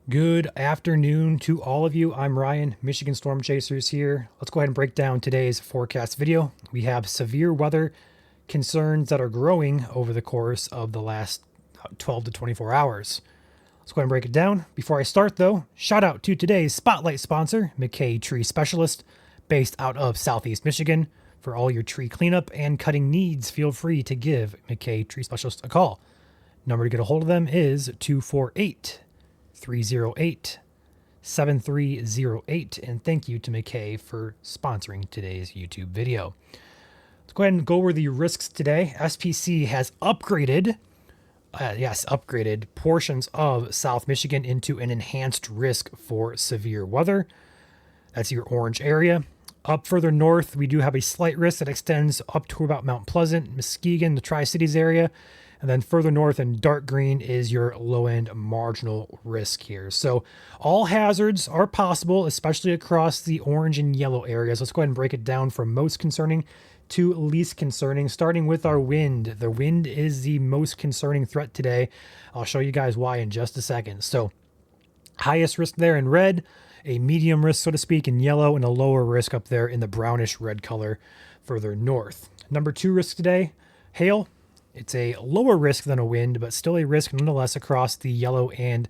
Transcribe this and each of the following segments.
Good afternoon to all of you. I'm Ryan, Michigan Storm Chasers here. Let's go ahead and break down today's forecast video. We have severe weather concerns that are growing over the course of the last 12 to 24 hours. Let's go ahead and break it down. Before I start though, shout out to today's spotlight sponsor, McKay Tree Specialist, based out of Southeast Michigan. For all your tree cleanup and cutting needs, feel free to give McKay Tree Specialist a call. Number to get a hold of them is 248 308 7308. And thank you to McKay for sponsoring today's YouTube video. Let's go ahead and go over the risks today. SPC has upgraded portions of South Michigan into an enhanced risk for severe weather. That's your orange area. Up further north, we do have a slight risk that extends up to about Mount Pleasant, Muskegon, the Tri-Cities area. And then further north in dark green is your low-end marginal risk here. So all hazards are possible, especially across the orange and yellow areas. Let's go ahead and break it down from most concerning to least concerning, starting with our wind. The wind is the most concerning threat today. I'll show you guys why in just a second. So highest risk there in red, a medium risk, so to speak, in yellow, and a lower risk up there in the brownish red color further north. Number 2 risk today, hail. It's a lower risk than a wind, but still a risk nonetheless across the yellow and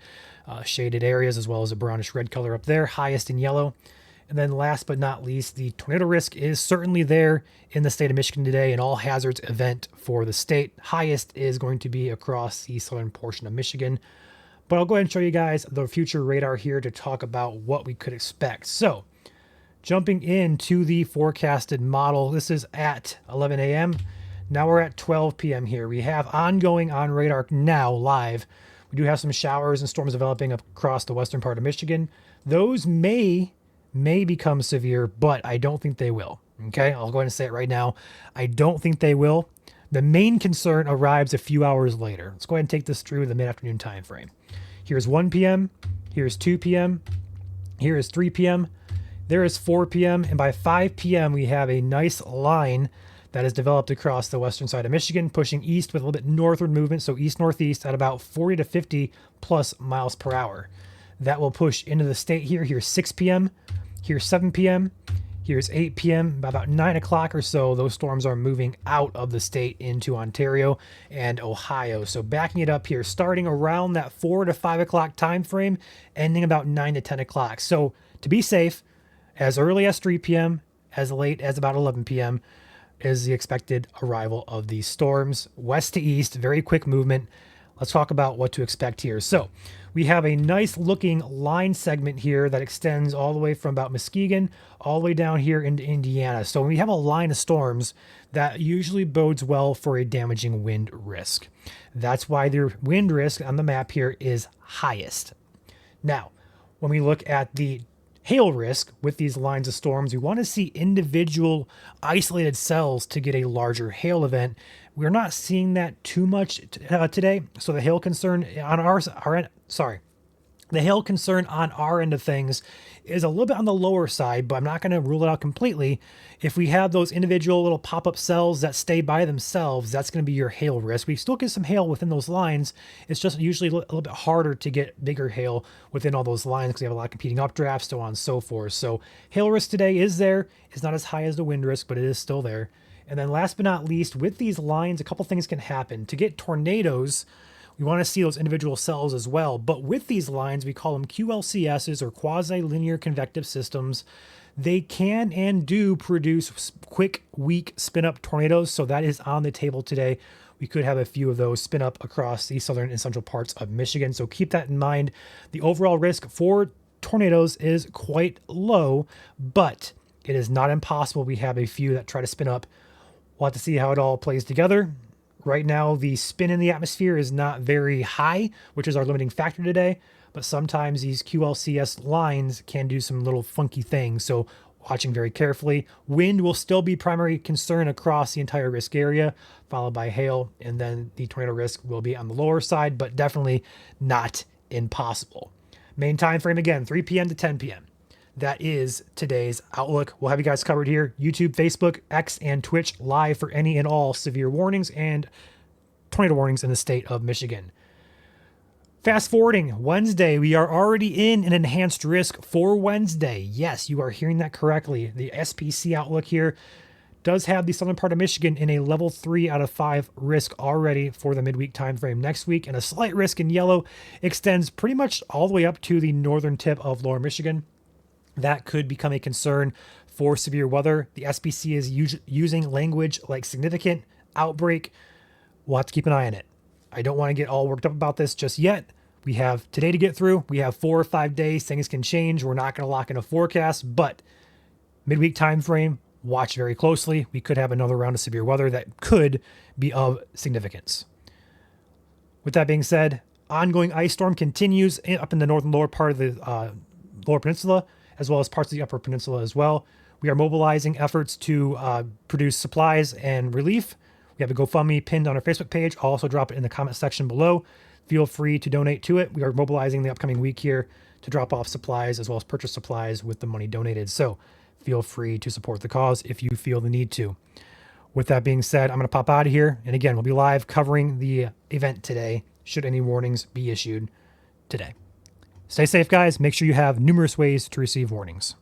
shaded areas, as well as a brownish red color up there, highest in yellow. And then last but not least, the tornado risk is certainly there in the state of Michigan today, an all hazards event for the state. Highest is going to be across the southern portion of Michigan. But I'll go ahead and show you guys the future radar here to talk about what we could expect. So jumping into the forecasted model, this is at 11 a.m. Now we're at 12 p.m. here. We have ongoing on radar now live. We do have some showers and storms developing across the western part of Michigan. Those may become severe, but I don't think they will. Okay, I'll go ahead and say it right now. I don't think they will. The main concern arrives a few hours later. Let's go ahead and take this through the mid-afternoon time frame. Here's 1 p.m. Here's 2 p.m. Here is 3 p.m. There is 4 p.m. And by 5 p.m. we have a nice line that is developed across the western side of Michigan, pushing east with a little bit northward movement, so east-northeast at about 40 to 50 plus miles per hour. That will push into the state here. Here's 6 p.m., here's 7 p.m., here's 8 p.m. By about 9 o'clock or so, those storms are moving out of the state into Ontario and Ohio. So backing it up here, starting around that 4 to 5 o'clock time frame, ending about 9 to 10 o'clock. So to be safe, as early as 3 p.m., as late as about 11 p.m., is the expected arrival of these storms. West to east, very quick movement. Let's talk about what to expect here. So we have a nice looking line segment here that extends all the way from about Muskegon all the way down here into Indiana. So we have a line of storms that usually bodes well for a damaging wind risk. That's why the wind risk on the map here is highest. Now, when we look at the hail risk with these lines of storms, we want to see individual isolated cells to get a larger hail event. We're not seeing that too much today. So the hail concern on the hail concern on our end of things is a little bit on the lower side, but I'm not going to rule it out completely. If we have those individual little pop-up cells that stay by themselves, that's going to be your hail risk. We still get some hail within those lines. It's just usually a little bit harder to get bigger hail within all those lines because we have a lot of competing updrafts, so on and so forth. So hail risk today is there. It's not as high as the wind risk, but it is still there. And then last but not least, with these lines, a couple things can happen. To get tornadoes, we want to see those individual cells as well. But with these lines, we call them QLCSs or quasi-linear convective systems. They can and do produce quick, weak spin-up tornadoes. So that is on the table today. We could have a few of those spin up across the southern and central parts of Michigan. So keep that in mind. The overall risk for tornadoes is quite low, but it is not impossible. We have a few that try to spin up. We'll have to see how it all plays together. Right now, the spin in the atmosphere is not very high, which is our limiting factor today. But sometimes these QLCS lines can do some little funky things. So watching very carefully. Wind will still be primary concern across the entire risk area, followed by hail. And then the tornado risk will be on the lower side, but definitely not impossible. Main time frame again, 3 p.m. to 10 p.m. That is today's outlook. We'll have you guys covered here, YouTube, Facebook, X, and Twitch live for any and all severe warnings and tornado warnings in the state of Michigan. Fast forwarding Wednesday, we are already in an enhanced risk for Wednesday. Yes, you are hearing that correctly. The SPC outlook here does have the southern part of Michigan in a level 3 out of 5 risk already for the midweek time frame next week, and a slight risk in yellow extends pretty much all the way up to the northern tip of lower Michigan. That could become a concern for severe weather. The SPC is using language like significant, outbreak. We'll have to keep an eye on it. I don't want to get all worked up about this just yet. We have today to get through. We have 4 or 5 days. Things can change. We're not going to lock in a forecast, but midweek time frame, watch very closely. We could have another round of severe weather that could be of significance. With that being said, ongoing ice storm continues up in the northern lower part of the lower peninsula, as well as parts of the upper peninsula as well. We are mobilizing efforts to produce supplies and relief. We have a GoFundMe pinned on our Facebook page. I'll also drop it in the comment section below. Feel free to donate to it. We are mobilizing the upcoming week here to drop off supplies as well as purchase supplies with the money donated. So feel free to support the cause if you feel the need to. With that being said, I'm going to pop out of here. And again, we'll be live covering the event today, should any warnings be issued today. Stay safe, guys. Make sure you have numerous ways to receive warnings.